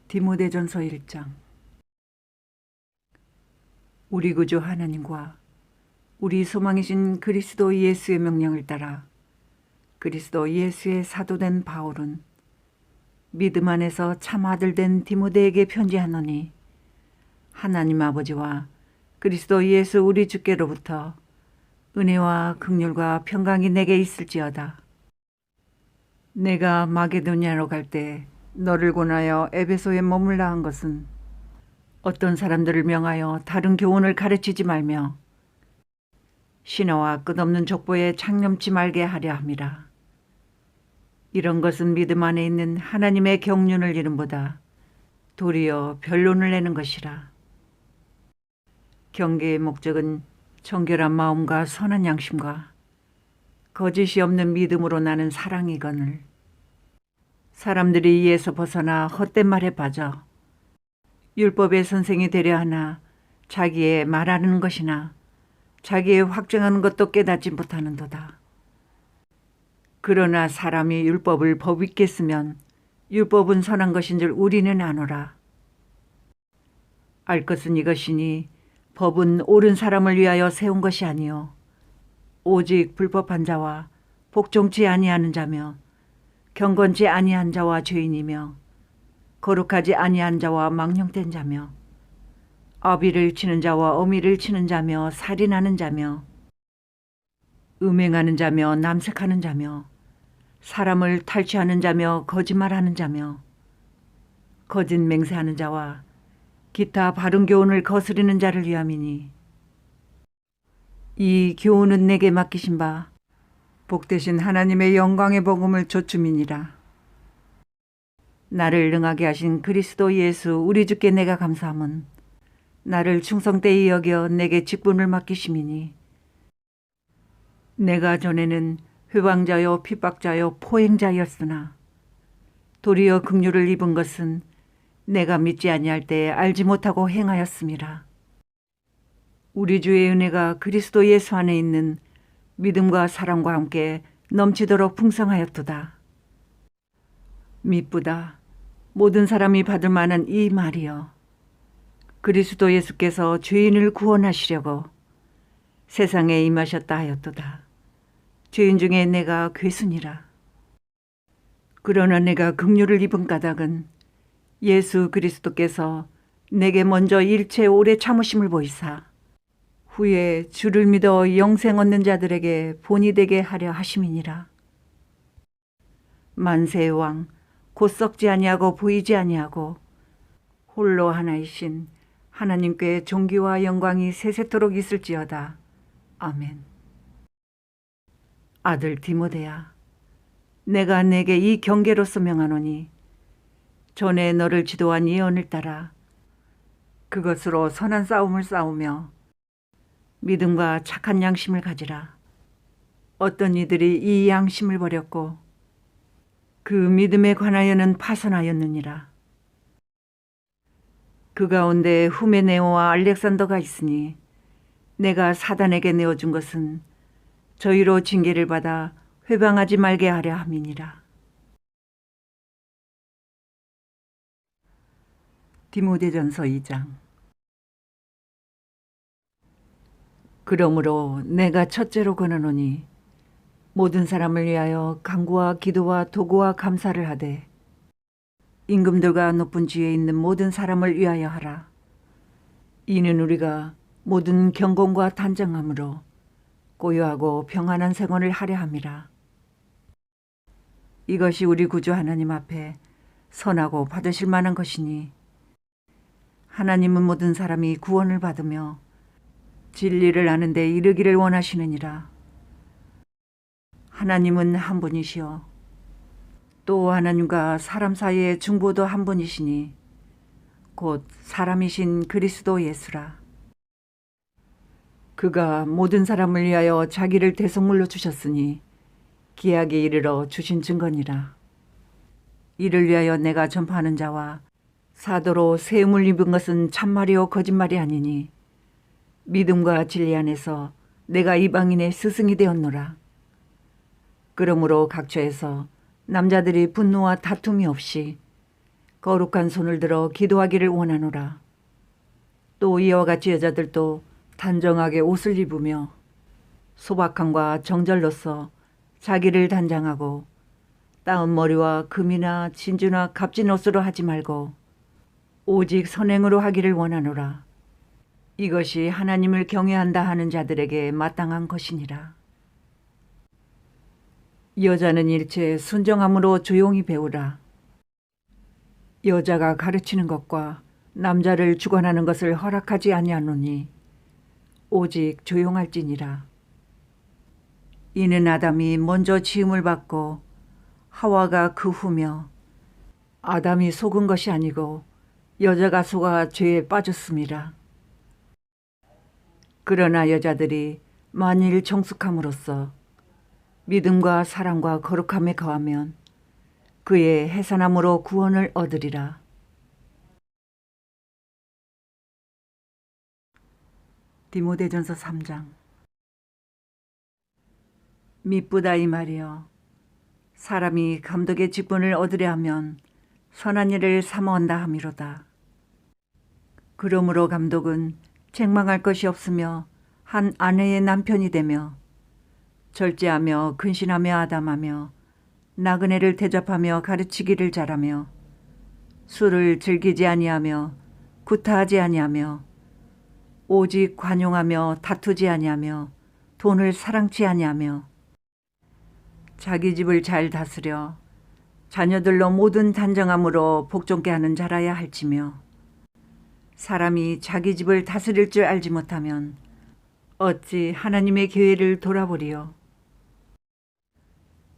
디모데전서 1장. 우리 구주 하나님과 우리 소망이신 그리스도 예수의 명령을 따라 그리스도 예수의 사도된 바울은 믿음 안에서 참 아들 된 디모데에게 편지하노니, 하나님 아버지와 그리스도 예수 우리 주께로부터 은혜와 긍휼과 평강이 내게 있을지어다. 내가 마게도냐로 갈 때 너를 권하여 에베소에 머물라 한 것은 어떤 사람들을 명하여 다른 교훈을 가르치지 말며 신화와 끝없는 족보에 창념치 말게 하려 함이라. 이런 것은 믿음 안에 있는 하나님의 경륜을 이름보다 도리어 변론을 내는 것이라. 경계의 목적은 정결한 마음과 선한 양심과 거짓이 없는 믿음으로 나는 사랑이거늘, 사람들이 이에서 벗어나 헛된 말에 빠져 율법의 선생이 되려 하나 자기의 말하는 것이나 자기의 확증하는 것도 깨닫지 못하는도다. 그러나 사람이 율법을 법 있게 쓰면 율법은 선한 것인 줄 우리는 아노라. 알 것은 이것이니 법은 옳은 사람을 위하여 세운 것이 아니요 오직 불법한 자와 복종치 아니하는 자며 경건치 아니한 자와 죄인이며 거룩하지 아니한 자와 망령된 자며 어비를 치는 자와 어미를 치는 자며 살인하는 자며 음행하는 자며 남색하는 자며 사람을 탈취하는 자며 거짓말하는 자며 거짓 맹세하는 자와 기타 바른 교훈을 거스르는 자를 위함이니, 이 교훈은 내게 맡기신 바 복되신 하나님의 영광의 복음을 조춤이니라. 나를 능하게 하신 그리스도 예수 우리 주께 내가 감사함은 나를 충성되이 여겨 내게 직분을 맡기심이니, 내가 전에는 회방자요 핍박자요 포행자였으나 도리어 긍휼을 입은 것은 내가 믿지 아니할 때에 알지 못하고 행하였음이라. 우리 주의 은혜가 그리스도 예수 안에 있는 믿음과 사랑과 함께 넘치도록 풍성하였도다. 미쁘다 모든 사람이 받을 만한 이 말이여, 그리스도 예수께서 죄인을 구원하시려고 세상에 임하셨다 하였도다. 죄인 중에 내가 괴순이라. 그러나 내가 긍휼을 입은 까닭은 예수 그리스도께서 내게 먼저 일체 오래 참으심을 보이사 후에 주를 믿어 영생 얻는 자들에게 본이 되게 하려 하심이니라. 만세의 왕 곧 썩지 아니하고 보이지 아니하고 홀로 하나이신 하나님께 존귀와 영광이 세세토록 있을지어다. 아멘. 아들 디모데야, 내가 내게 이 경계로서 명하노니 전에 너를 지도한 예언을 따라 그것으로 선한 싸움을 싸우며 믿음과 착한 양심을 가지라. 어떤 이들이 이 양심을 버렸고 그 믿음에 관하여는 파선하였느니라. 그 가운데 후메네오와 알렉산더가 있으니 내가 사단에게 내어준 것은 저희로 징계를 받아 회방하지 말게 하려 함이니라. 디모데전서 2장. 그러므로 내가 첫째로 권하노니 모든 사람을 위하여 간구와 기도와 도구와 감사를 하되 임금들과 높은 지위에 있는 모든 사람을 위하여 하라. 이는 우리가 모든 경건과 단정함으로 고요하고 평안한 생활을 하려 함이라. 이것이 우리 구주 하나님 앞에 선하고 받으실 만한 것이니, 하나님은 모든 사람이 구원을 받으며 진리를 아는 데 이르기를 원하시느니라. 하나님은 한 분이시요 또 하나님과 사람 사이의 중보도 한 분이시니 곧 사람이신 그리스도 예수라. 그가 모든 사람을 위하여 자기를 대속물로 주셨으니 기약에 이르러 주신 증거니라. 이를 위하여 내가 전파하는 자와 사도로 세움을 입은 것은 참말이요 거짓말이 아니니 믿음과 진리 안에서 내가 이방인의 스승이 되었노라. 그러므로 각처에서 남자들이 분노와 다툼이 없이 거룩한 손을 들어 기도하기를 원하노라. 또 이와 같이 여자들도 단정하게 옷을 입으며 소박함과 정절로서 자기를 단장하고 따은 머리와 금이나 진주나 값진 옷으로 하지 말고 오직 선행으로 하기를 원하노라. 이것이 하나님을 경외한다 하는 자들에게 마땅한 것이니라. 여자는 일체 순정함으로 조용히 배우라. 여자가 가르치는 것과 남자를 주관하는 것을 허락하지 아니하노니 오직 조용할지니라. 이는 아담이 먼저 지음을 받고 하와가 그 후며 아담이 속은 것이 아니고 여자가 속아 죄에 빠졌음이라. 그러나 여자들이 만일 정숙함으로써 믿음과 사랑과 거룩함에 거하면 그의 해산함으로 구원을 얻으리라. 디모데전서 3장. 미쁘다 이 말이여. 사람이 감독의 직분을 얻으려 하면 선한 일을 삼어온다 함이로다. 그러므로 감독은 책망할 것이 없으며 한 아내의 남편이 되며 절제하며 근신하며 아담하며 나그네를 대접하며 가르치기를 잘하며 술을 즐기지 아니하며 구타하지 아니하며 오직 관용하며 다투지 아니하며 돈을 사랑치 아니하며 자기 집을 잘 다스려 자녀들로 모든 단정함으로 복종케 하는 자라야 할지며 사람이 자기 집을 다스릴 줄 알지 못하면 어찌 하나님의 교회를 돌아보리요.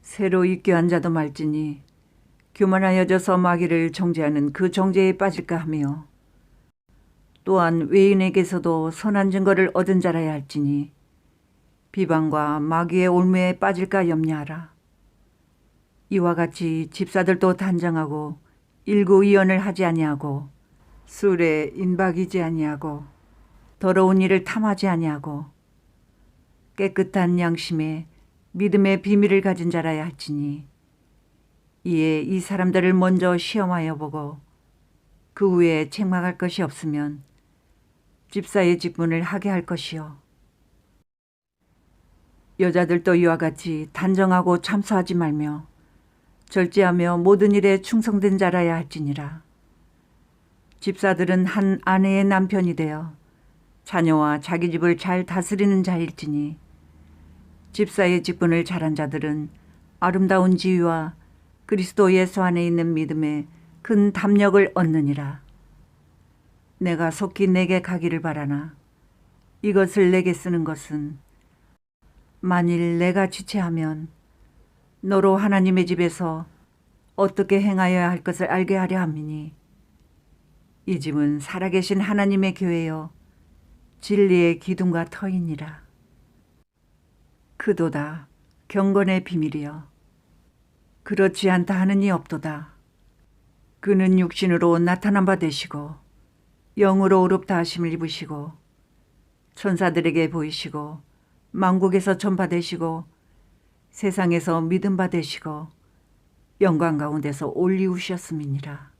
새로 입교한 자도 말지니 교만하여져서 마귀를 정죄하는 그 정죄에 빠질까 하며 또한 외인에게서도 선한 증거를 얻은 자라야 할지니 비방과 마귀의 올무에 빠질까 염려하라. 이와 같이 집사들도 단정하고 일구이언을 하지 아니하고 술에 인박이지 아니하고 더러운 일을 탐하지 아니하고 깨끗한 양심에 믿음의 비밀을 가진 자라야 할지니 이에 이 사람들을 먼저 시험하여 보고 그 후에 책망할 것이 없으면 집사의 직분을 하게 할 것이요. 여자들도 이와 같이 단정하고 참소하지 말며 절제하며 모든 일에 충성된 자라야 할지니라. 집사들은 한 아내의 남편이 되어 자녀와 자기 집을 잘 다스리는 자일지니 집사의 직분을 잘한 자들은 아름다운 지위와 그리스도 예수 안에 있는 믿음에 큰 담력을 얻느니라. 내가 속히 내게 가기를 바라나 이것을 내게 쓰는 것은 만일 내가 지체하면 너로 하나님의 집에서 어떻게 행하여야 할 것을 알게 하려 함이니 이 집은 살아계신 하나님의 교회여 진리의 기둥과 터이니라. 그도다 경건의 비밀이여 그렇지 않다 하는 이 없도다. 그는 육신으로 나타난 바 되시고 영으로 의롭다 하심을 입으시고 천사들에게 보이시고 만국에서 전파되시고 세상에서 믿음 받으시고 영광 가운데서 올리우셨음이니라.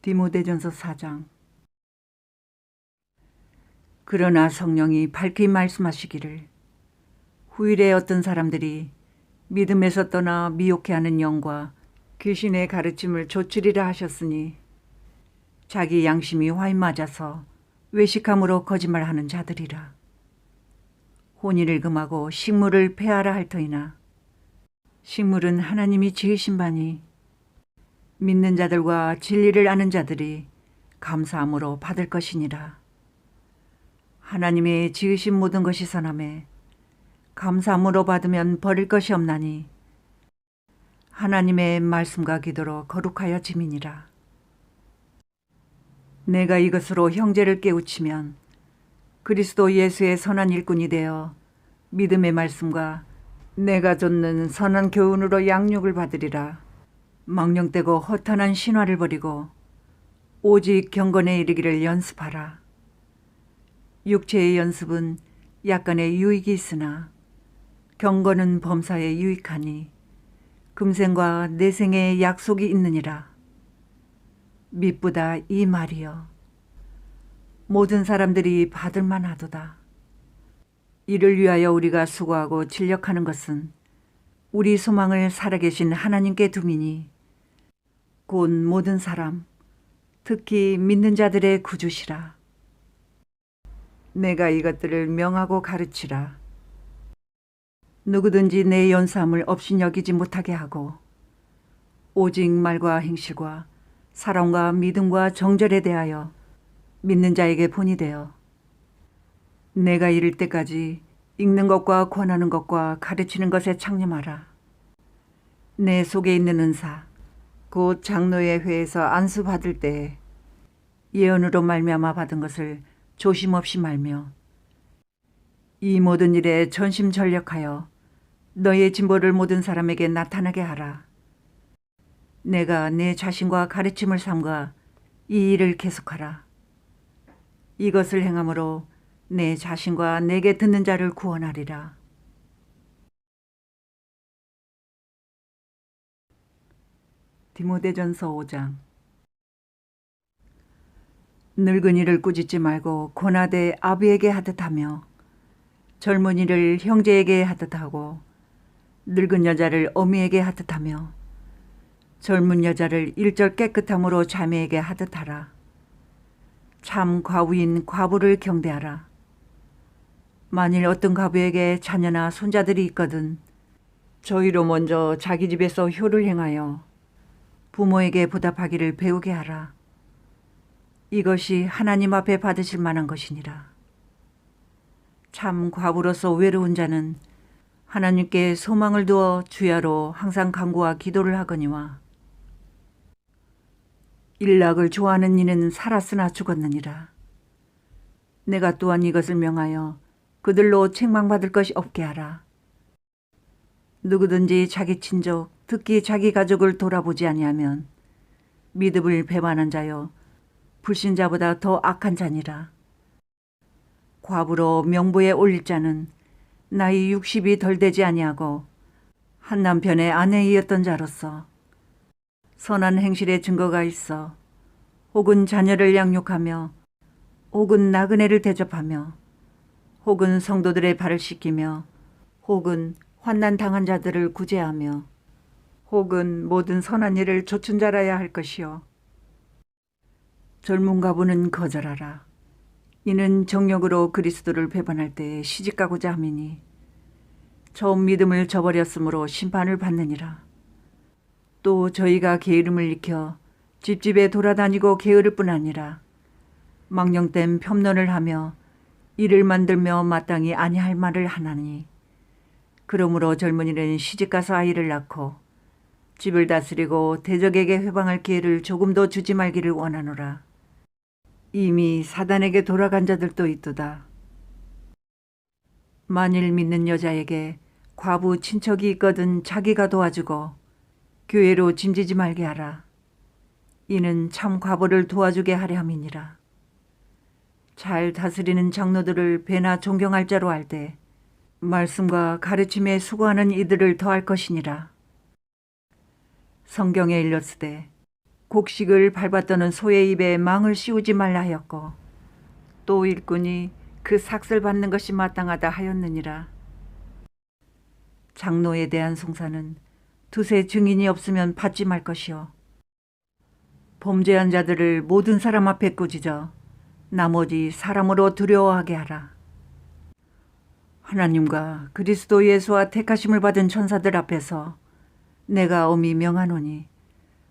디모데전서 4장. 그러나 성령이 밝히 말씀하시기를 후일에 어떤 사람들이 믿음에서 떠나 미혹해하는 영과 귀신의 가르침을 조치리라 하셨으니 자기 양심이 화인 맞아서 외식함으로 거짓말하는 자들이라. 혼인을 금하고 식물을 폐하라 할 터이나 식물은 하나님이 지으신 바니 믿는 자들과 진리를 아는 자들이 감사함으로 받을 것이니라. 하나님의 지으신 모든 것이 선하매 감사함으로 받으면 버릴 것이 없나니 하나님의 말씀과 기도로 거룩하여 짐이니라. 내가 이것으로 형제를 깨우치면 그리스도 예수의 선한 일꾼이 되어 믿음의 말씀과 내가 좇는 선한 교훈으로 양육을 받으리라. 망령되고 허탄한 신화를 버리고 오직 경건에 이르기를 연습하라. 육체의 연습은 약간의 유익이 있으나 경건은 범사에 유익하니 금생과 내생의 약속이 있느니라. 미쁘다 이 말이여. 모든 사람들이 받을 만하도다. 이를 위하여 우리가 수고하고 진력하는 것은 우리 소망을 살아계신 하나님께 두미니 곧 모든 사람, 특히 믿는 자들의 구주시라. 내가 이것들을 명하고 가르치라. 누구든지 내 연사함을 업신여기지 못하게 하고 오직 말과 행실과 사랑과 믿음과 정절에 대하여 믿는 자에게 본이 되어 내가 이를 때까지 읽는 것과 권하는 것과 가르치는 것에 창념하라. 내 속에 있는 은사 곧 장로의 회에서 안수 받을 때에 예언으로 말미암아 받은 것을 조심 없이 말며 이 모든 일에 전심전력하여 너의 진보를 모든 사람에게 나타나게 하라. 내가 내 자신과 가르침을 삼가 이 일을 계속하라. 이것을 행함으로 내 자신과 내게 듣는 자를 구원하리라. 디모데전서 5장. 늙은이를 꾸짖지 말고 고나되 아비에게 하듯 하며 젊은이를 형제에게 하듯 하고 늙은 여자를 어미에게 하듯 하며 젊은 여자를 일절 깨끗함으로 자매에게 하듯 하라. 참 과부인 과부를 경배하라. 만일 어떤 과부에게 자녀나 손자들이 있거든 저희로 먼저 자기 집에서 효를 행하여 부모에게 보답하기를 배우게 하라. 이것이 하나님 앞에 받으실 만한 것이니라. 참 과부로서 외로운 자는 하나님께 소망을 두어 주야로 항상 간구와 기도를 하거니와 일락을 좋아하는 이는 살았으나 죽었느니라. 내가 또한 이것을 명하여 그들로 책망받을 것이 없게 하라. 누구든지 자기 친족 특히 자기 가족을 돌아보지 아니하면 믿음을 배반한 자여 불신자보다 더 악한 자니라. 과부로 명부에 올릴 자는 나이 60이 덜 되지 아니하고 한 남편의 아내이었던 자로서 선한 행실의 증거가 있어 혹은 자녀를 양육하며 혹은 나그네를 대접하며 혹은 성도들의 발을 씻기며 혹은 환난 당한 자들을 구제하며 혹은 모든 선한 일을 좇은 자라야 할 것이요. 젊은 과부는 거절하라. 이는 정력으로 그리스도를 배반할 때에 시집가고자 함이니 처음 믿음을 저버렸으므로 심판을 받느니라. 또 저희가 게으름을 익혀 집집에 돌아다니고 게으를 뿐 아니라 망령된 편론을 하며 일을 만들며 마땅히 아니할 말을 하나니 그러므로 젊은이는 시집가서 아이를 낳고 집을 다스리고 대적에게 회방할 기회를 조금도 주지 말기를 원하노라. 이미 사단에게 돌아간 자들도 있도다. 만일 믿는 여자에게 과부 친척이 있거든 자기가 도와주고 교회로 짐지지 말게 하라. 이는 참 과부를 도와주게 하려 함이니라. 잘 다스리는 장로들을 배나 존경할 자로 할 때 말씀과 가르침에 수고하는 이들을 더할 것이니라. 성경에 일렀으되 곡식을 밟았더는 소의 입에 망을 씌우지 말라 하였고 또 일꾼이 그 삭슬 받는 것이 마땅하다 하였느니라. 장로에 대한 송사는 두세 증인이 없으면 받지 말 것이요. 범죄한 자들을 모든 사람 앞에 꾸짖어 나머지 사람으로 두려워하게 하라. 하나님과 그리스도 예수와 택하심을 받은 천사들 앞에서 내가 엄히 명하노니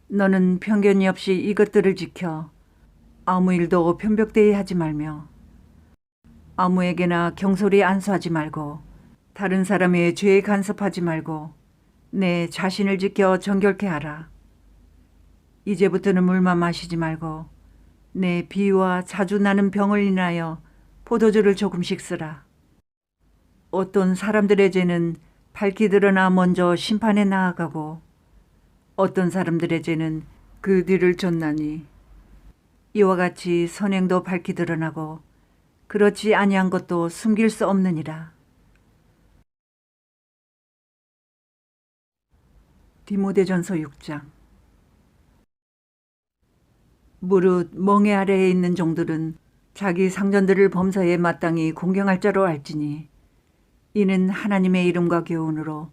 너는 편견이 없이 이것들을 지켜 아무 일도 편벽되이 하지 말며 아무에게나 경솔히 안수하지 말고 다른 사람의 죄에 간섭하지 말고 내 자신을 지켜 정결케 하라. 이제부터는 물만 마시지 말고 내 비와 자주 나는 병을 인하여 포도주를 조금씩 쓰라. 어떤 사람들의 죄는 밝히 드러나 먼저 심판에 나아가고 어떤 사람들의 죄는 그 뒤를 쫓나니 이와 같이 선행도 밝히 드러나고 그렇지 아니한 것도 숨길 수 없느니라. 디모데전서 6장. 무릇 멍에 아래에 있는 종들은 자기 상전들을 범사에 마땅히 공경할 자로 알지니 이는 하나님의 이름과 교훈으로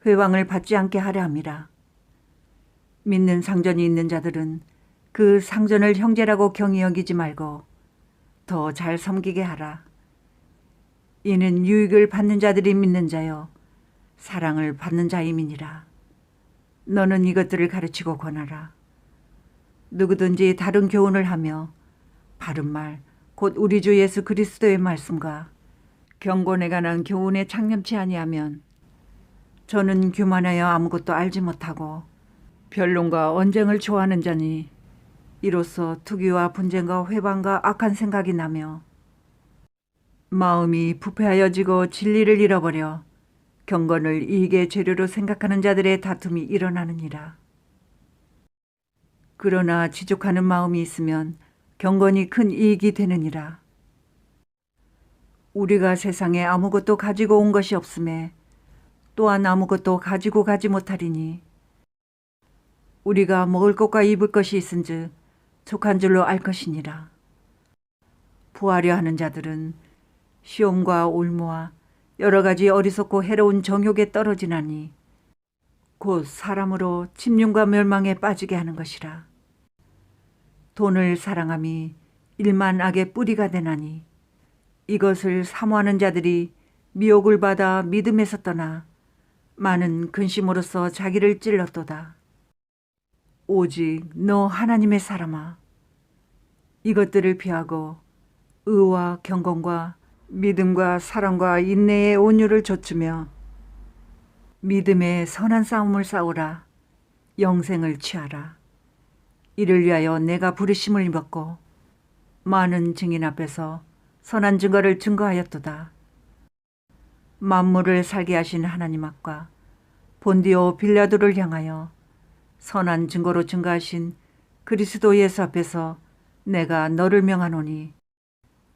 회방을 받지 않게 하려 함이라. 믿는 상전이 있는 자들은 그 상전을 형제라고 경히 여기지 말고 더 잘 섬기게 하라. 이는 유익을 받는 자들이 믿는 자여 사랑을 받는 자임이니라. 너는 이것들을 가르치고 권하라. 누구든지 다른 교훈을 하며 바른 말 곧 우리 주 예수 그리스도의 말씀과 경건에 관한 교훈에 창념치 아니하면 저는 교만하여 아무것도 알지 못하고 변론과 언쟁을 좋아하는 자니 이로써 투기와 분쟁과 회방과 악한 생각이 나며 마음이 부패하여지고 진리를 잃어버려 경건을 이익의 재료로 생각하는 자들의 다툼이 일어나느니라. 그러나 지족하는 마음이 있으면 경건이 큰 이익이 되느니라. 우리가 세상에 아무것도 가지고 온 것이 없음에 또한 아무것도 가지고 가지 못하리니 우리가 먹을 것과 입을 것이 있은즉 족한 줄로 알 것이니라. 부하려 하는 자들은 시험과 올무와 여러 가지 어리석고 해로운 정욕에 떨어지나니 곧 사람으로 침륜과 멸망에 빠지게 하는 것이라. 돈을 사랑함이 일만 악의 뿌리가 되나니 이것을 사모하는 자들이 미혹을 받아 믿음에서 떠나 많은 근심으로써 자기를 찔렀도다. 오직 너 하나님의 사람아, 이것들을 피하고 의와 경건과 믿음과 사랑과 인내의 온유를 좇으며 믿음의 선한 싸움을 싸우라. 영생을 취하라. 이를 위하여 내가 부르심을 입었고 많은 증인 앞에서 선한 증거를 증거하였도다. 만물을 살게 하신 하나님 앞과 본디오 빌라도를 향하여 선한 증거로 증거하신 그리스도 예수 앞에서 내가 너를 명하노니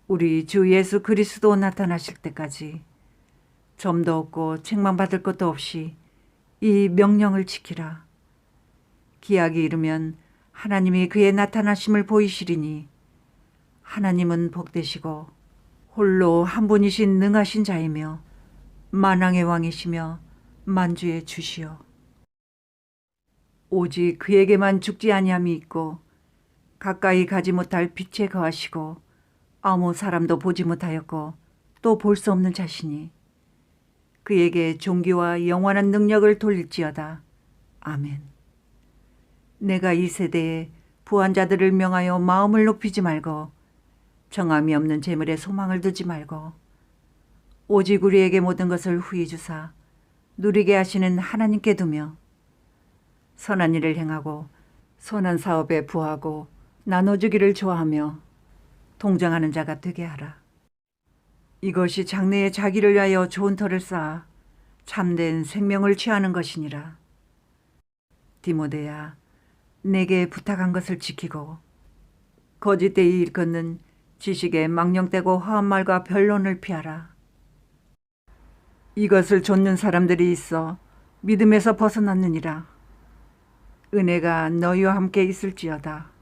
우리 주 예수 그리스도 나타나실 때까지 점도 없고 책망받을 것도 없이 이 명령을 지키라. 기약이 이르면 하나님이 그의 나타나심을 보이시리니 하나님은 복되시고 홀로 한 분이신 능하신 자이며 만왕의 왕이시며 만주의 주시오. 오직 그에게만 죽지 아니함이 있고 가까이 가지 못할 빛에 거하시고 아무 사람도 보지 못하였고 또 볼 수 없는 자시니 그에게 존귀와 영원한 능력을 돌릴지어다. 아멘. 내가 이 세대에 부한 자들을 명하여 마음을 높이지 말고 정함이 없는 재물에 소망을 두지 말고 오직 우리에게 모든 것을 후히 주사 누리게 하시는 하나님께 두며 선한 일을 행하고 선한 사업에 부하고 나눠주기를 좋아하며 동정하는 자가 되게 하라. 이것이 장래에 자기를 위하여 좋은 터를 쌓아 참된 생명을 취하는 것이니라. 디모데야, 내게 부탁한 것을 지키고 거짓되이 일컫는 지식에 망령되고 화한 말과 변론을 피하라. 이것을 좇는 사람들이 있어 믿음에서 벗어났느니라. 은혜가 너희와 함께 있을지어다.